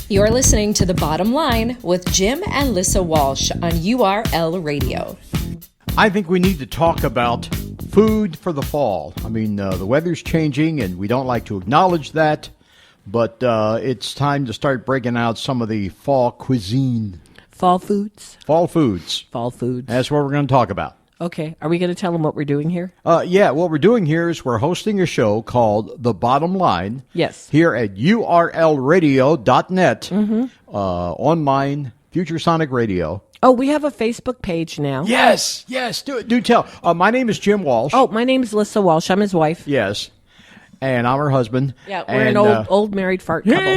You're listening to The Bottom Line with Jim and Lissa Walsh on URL Radio. I think we need to talk about food for the fall. I mean, the weather's changing, and we don't like to acknowledge that, but it's time to start breaking out some of the fall cuisine. Fall foods? Fall foods. Fall foods. That's what we're going to talk about. Okay. Are we going to tell them what we're doing here? Yeah, what we're doing here is we're hosting a show called The Bottom Line. Yes. Here at urlradio.net, online, Future Sonic Radio. Oh, we have a Facebook page now. Yes, do tell. My name is Jim Walsh. Oh, my name's Lissa Walsh. I'm his wife. Yes, and I'm her husband. Yeah, we're an old married fart couple.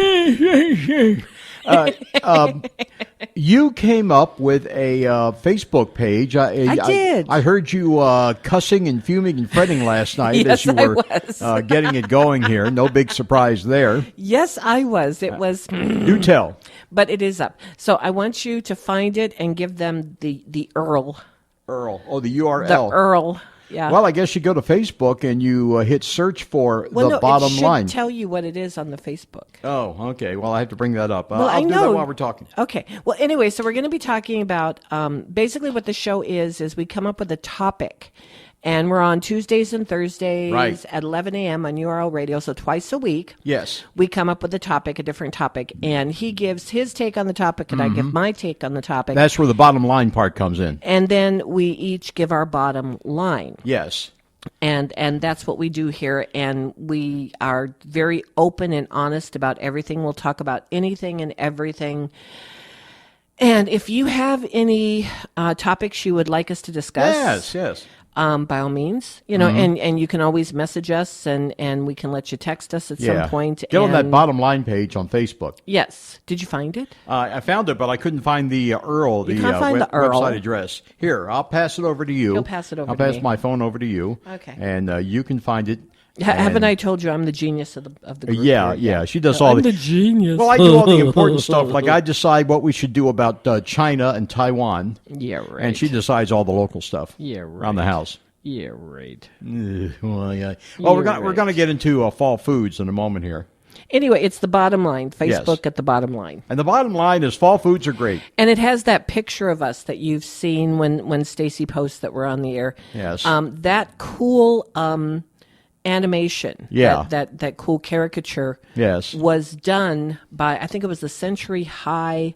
You came up with a Facebook page. I did. I heard you cussing and fuming and fretting last night Yes, as you were I was. getting it going here. No big surprise there. Yes, I was. It was. Do tell. But it is up. So I want you to find it and give them the URL. Earl. Oh, the URL. The URL. Yeah. Well, I guess you go to Facebook and you hit search for The Bottom it should Line. tell you what it is on the Facebook. Oh, okay. Well, I have to bring that up. Well, I'll I do know. that while we're talking. Okay. Well, anyway, so we're going to be talking about basically what the show is we come up with a topic. And we're on Tuesdays and Thursdays Right. at 11 a.m. on URL Radio, so twice a week. Yes. We come up with a different topic, and he gives his take on the topic, and I give my take on the topic. That's where the bottom line part comes in. And then we each give our bottom line. Yes. And that's what we do here, and we are very open and honest about everything. We'll talk about anything and everything. And if you have any topics you would like us to discuss, Yes. by all means, and you can always message us, and we can let you text us at some point. Get on that and- bottom line page on Facebook. Yes. Did you find it? I found it, but I couldn't find the URL, the can't find the URL. website address. Here, I'll pass it over to you. He'll pass it over I'll to pass me. my phone over to you. Okay. And you can find it. Haven't And- I told you I'm the genius of the group? Yeah, here? yeah. She does all I'm the genius. Well, I do all the important stuff. Like I decide what we should do about China and Taiwan. Yeah, right. And she decides all the local stuff. Yeah, Around the right. house. Yeah, right. Well, yeah. Well, we're You're gonna get into fall foods in a moment here. Anyway, it's the bottom line. Facebook Yes. at the bottom line. And the bottom line is fall foods are great. And it has that picture of us that you've seen when Stacy posts that we're on the air. Yes. That cool animation. Yeah. That cool caricature. Yes. Was done by, I think it was the Century High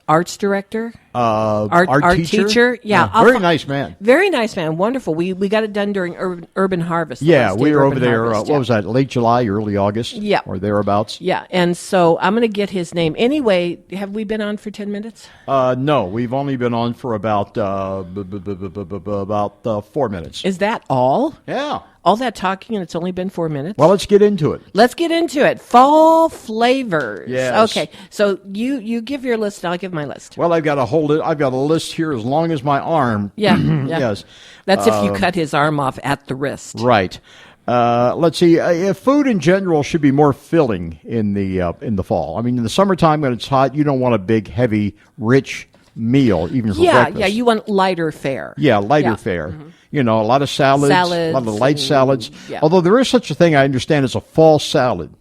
arts director. Art teacher. Yeah. Very nice man. Very nice man. Wonderful. We got it done during Urban Harvest. the Yeah, last day we of were over Urban there. Harvest, What was that? Late July, early August? Yeah. Or thereabouts? Yeah, and so I'm going to get his name. Anyway, have we been on for 10 minutes? No, we've only been on for about 4 minutes. Is that all? Yeah. All that talking and it's only been 4 minutes? Well, let's get into it. Let's get into it. Fall flavors. Yes. Okay, so you give your list and I'll give my list. Well, I've got a list here as long as my arm. Yeah, yeah. Yes. That's if you cut his arm off at the wrist. Right. Let's see. Food in general should be more filling in the fall. I mean, in the summertime when it's hot, you don't want a big, heavy, rich meal, even for breakfast. Yeah, you want lighter fare. Yeah, lighter fare. Mm-hmm. You know, a lot of salads, a lot of light salads. Yeah. Although there is such a thing, I understand, as a fall salad.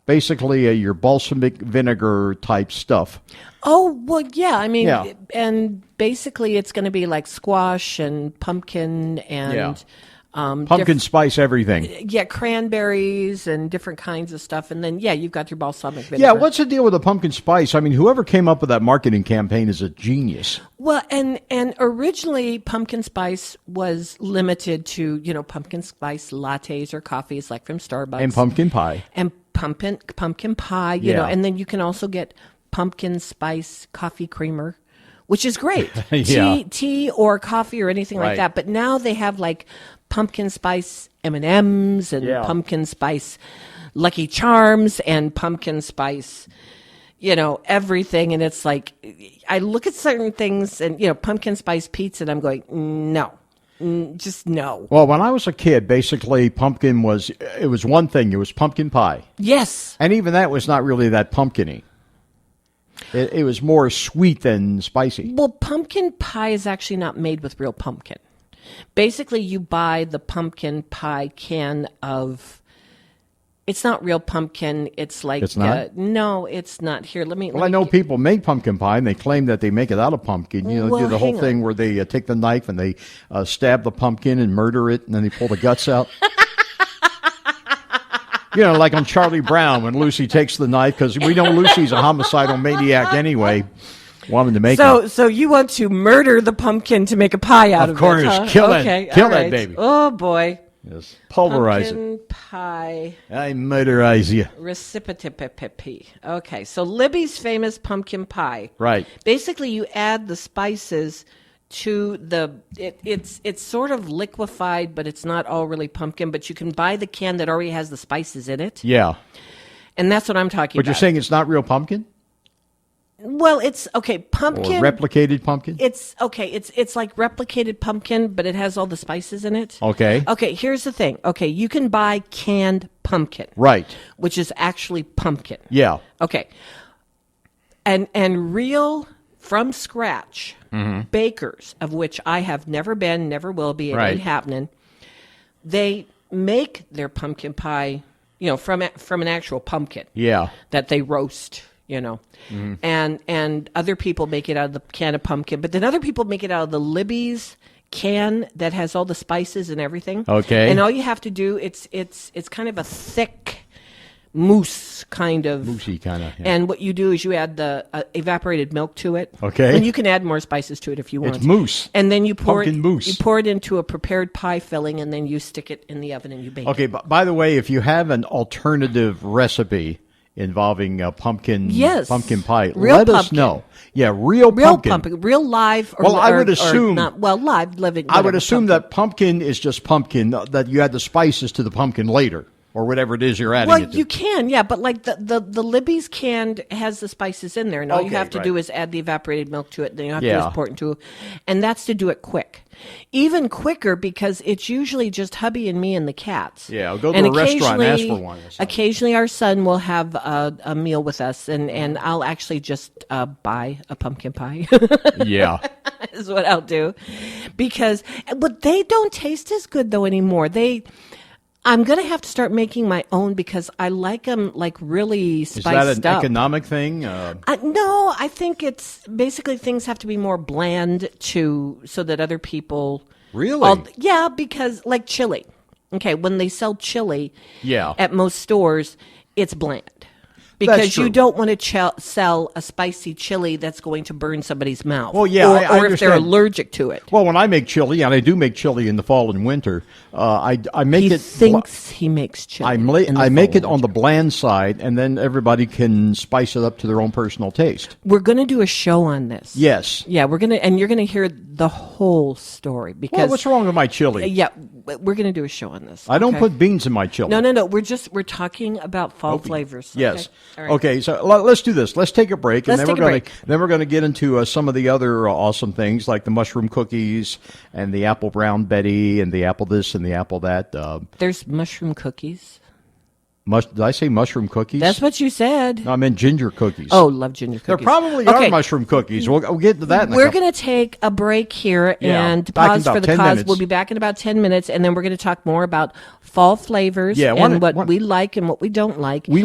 Basically, your balsamic vinegar type stuff. Oh, well, yeah. I mean, Yeah. and basically it's going to be like squash and pumpkin and... Yeah. Pumpkin spice everything. Yeah, cranberries and different kinds of stuff. And then, you've got your balsamic vinegar. Yeah, what's the deal with the pumpkin spice? I mean, whoever came up with that marketing campaign is a genius. Well, and originally pumpkin spice was limited to, pumpkin spice lattes or coffees like from Starbucks. And pumpkin pie. And pumpkin pie, you Yeah. know. And then you can also get pumpkin spice coffee creamer, which is great. Yeah. Tea or coffee or anything Right. like that. But now they have like pumpkin spice M&Ms and Yeah. pumpkin spice Lucky Charms and pumpkin spice, everything. And it's like, I look at certain things and, pumpkin spice pizza and I'm going, no, just no. Well, when I was a kid, basically pumpkin was one thing. It was pumpkin pie. Yes. And even that was not really that pumpkin-y. It was more sweet than spicy. Well, pumpkin pie is actually not made with real pumpkin. Basically, you buy the pumpkin pie can of It's not real pumpkin. It's like It's not? no, it's not. Here, let me. Well, I know people make pumpkin pie, and they claim that they make it out of pumpkin. You know, Well, do the whole hang thing where they take the knife and they stab the pumpkin and murder it, and then they pull the guts out. You know, like on Charlie Brown when Lucy takes the knife, because we know Lucy's a homicidal maniac anyway, wanting to make it. So you want to murder the pumpkin to make a pie out of, Of course, it? Huh? kill it. Okay, Kill all that right. baby. Oh boy, Yes. Pulverize pumpkin pie it. I murderize you. recipe. Okay, so Libby's famous pumpkin pie. Right. Basically, you add the spices to the. It's sort of liquefied, but it's not all really pumpkin. But you can buy the can that already has the spices in it, Yeah. and that's what I'm talking But about. you're saying it's not real pumpkin? Well, it's okay. Or Pumpkin. replicated pumpkin? It's okay. It's like replicated pumpkin, but it has all the spices in it. Okay. Okay, here's the thing. Okay, you can buy canned pumpkin, Right. which is actually pumpkin. Yeah. Okay. And real from scratch bakers, of which I have never been, never will be, it Right. ain't happening. They make their pumpkin pie, from an actual pumpkin Yeah. that they roast, and other people make it out of the can of pumpkin, but then other people make it out of the Libby's can that has all the spices and everything. Okay. And all you have to do, it's kind of a thick mousse kind of. Moussey kind of. Yeah. And what you do is you add the evaporated milk to it. Okay. And you can add more spices to it if you want. It's mousse. And then you pour Pumpkin it. mousse. You pour it into a prepared pie filling, and then you stick it in the oven and you bake it. Okay, by the way, if you have an alternative recipe involving pumpkin Yes. pumpkin pie, Real let us pumpkin. know. Yeah, real pumpkin. real live. Or, Well, I would or assume- not, live living. I would whatever, assume pumpkin. that pumpkin is just pumpkin, that you add the spices to the pumpkin later, or whatever it is you're adding Well, it to. you can, yeah, but like the Libby's canned has the spices in there, and all you Okay, have to right. do is add the evaporated milk to it. Then you have to Yeah. just pour it into, and that's to do it quick, even quicker because it's usually just hubby and me and the cats. Yeah, I'll go to And a restaurant and ask occasionally- for one or something. Occasionally, our son will have a meal with us, and I'll actually just buy a pumpkin pie. Yeah. Is what I'll do, but they don't taste as good though anymore. I'm gonna have to start making my own because I like them like really Is spiced that an up. economic thing? No, I think it's basically things have to be more bland so that other people. Really? Yeah, because like chili. Okay, when they sell chili, Yeah. at most stores, it's bland. Because you true. don't want to sell a spicy chili that's going to burn somebody's mouth. Well, yeah, or, I or if they're understand. allergic to it. Well, when I make chili, and I do make chili in the fall and winter, I make He it. thinks he makes chili. I make it on the bland side, and then everybody can spice it up to their own personal taste. We're going to do a show on this. Yes. Yeah, and you're going to hear the whole story because. Well, what's wrong with my chili? Yeah, we're going to do a show on this. I don't okay? put beans in my chili. No. We're talking about fall flavors. Yes. Okay. All right. Okay. So let's do this. Let's take a break, and Let's then take a break. Then we're going to get into some of the other awesome things like the mushroom cookies and the apple brown Betty and the apple this and the apple that. There's mushroom cookies. Did I say mushroom cookies? That's what you said. No, I meant ginger cookies. Oh, love ginger there cookies. probably Okay. are mushroom cookies. We'll get to that. In a We're couple- going to take a break here Yeah, and back in pause about for the 10 cause. minutes. We'll be back in about 10 minutes, and then we're going to talk more about fall flavors Yeah, and what we like and what we don't like. We